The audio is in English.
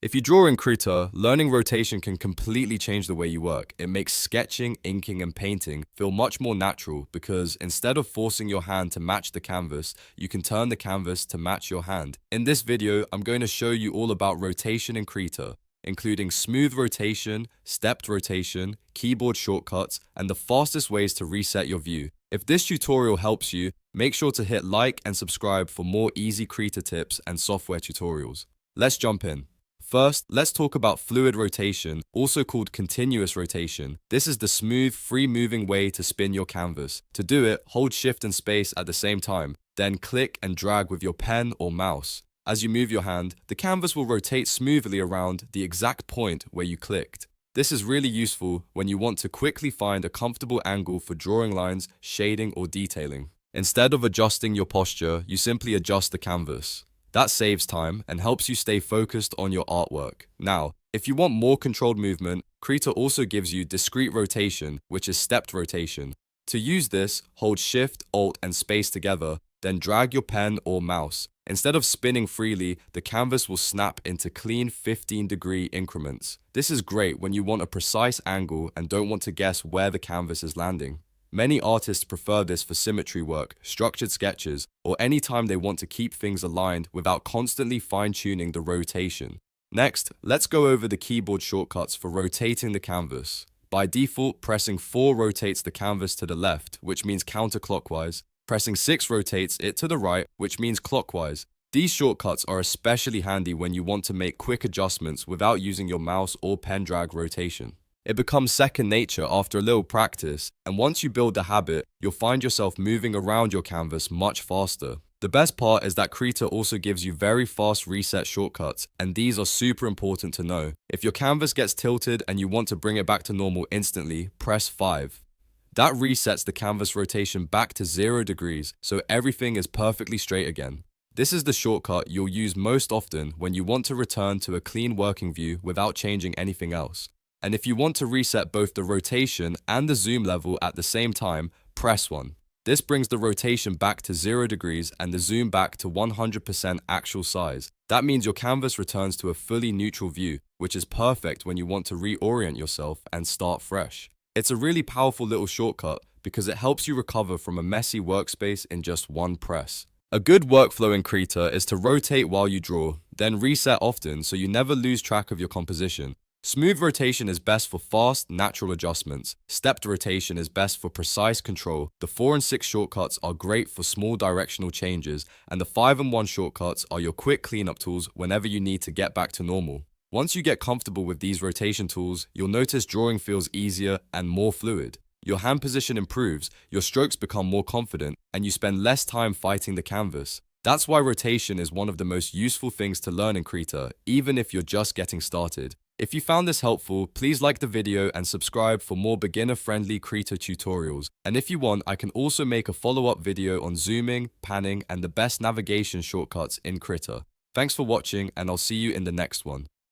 If you draw in Krita, learning rotation can completely change the way you work. It makes sketching, inking, and painting feel much more natural because instead of forcing your hand to match the canvas, you can turn the canvas to match your hand. In this video, I'm going to show you all about rotation in Krita, including smooth rotation, stepped rotation, keyboard shortcuts, and the fastest ways to reset your view. If this tutorial helps you, make sure to hit like and subscribe for more easy Krita tips and software tutorials. Let's jump in. First, let's talk about fluid rotation, also called continuous rotation. This is the smooth, free-moving way to spin your canvas. To do it, hold Shift and Space at the same time, then click and drag with your pen or mouse. As you move your hand, the canvas will rotate smoothly around the exact point where you clicked. This is really useful when you want to quickly find a comfortable angle for drawing lines, shading, or detailing. Instead of adjusting your posture, you simply adjust the canvas. That saves time and helps you stay focused on your artwork. Now, if you want more controlled movement, Krita also gives you discrete rotation, which is stepped rotation. To use this, hold Shift, Alt, and Space together, then drag your pen or mouse. Instead of spinning freely, the canvas will snap into clean 15-degree increments. This is great when you want a precise angle and don't want to guess where the canvas is landing. Many artists prefer this for symmetry work, structured sketches, or any time they want to keep things aligned without constantly fine-tuning the rotation. Next, let's go over the keyboard shortcuts for rotating the canvas. By default, pressing 4 rotates the canvas to the left, which means counterclockwise. Pressing 6 rotates it to the right, which means clockwise. These shortcuts are especially handy when you want to make quick adjustments without using your mouse or pen drag rotation. It becomes second nature after a little practice, and once you build the habit, you'll find yourself moving around your canvas much faster. The best part is that Krita also gives you very fast reset shortcuts, and these are super important to know. If your canvas gets tilted and you want to bring it back to normal instantly, press 5. That resets the canvas rotation back to 0 degrees, so everything is perfectly straight again. This is the shortcut you'll use most often when you want to return to a clean working view without changing anything else. And if you want to reset both the rotation and the zoom level at the same time, press 1. This brings the rotation back to 0 degrees and the zoom back to 100% actual size. That means your canvas returns to a fully neutral view, which is perfect when you want to reorient yourself and start fresh. It's a really powerful little shortcut because it helps you recover from a messy workspace in just one press. A good workflow in Krita is to rotate while you draw, then reset often so you never lose track of your composition. Smooth rotation is best for fast, natural adjustments. Stepped rotation is best for precise control. The 4 and 6 shortcuts are great for small directional changes, and the 5 and 1 shortcuts are your quick cleanup tools whenever you need to get back to normal. Once you get comfortable with these rotation tools, you'll notice drawing feels easier and more fluid. Your hand position improves, your strokes become more confident, and you spend less time fighting the canvas. That's why rotation is one of the most useful things to learn in Krita, even if you're just getting started. If you found this helpful, please like the video and subscribe for more beginner-friendly Krita tutorials. And if you want, I can also make a follow-up video on zooming, panning, and the best navigation shortcuts in Krita. Thanks for watching, and I'll see you in the next one.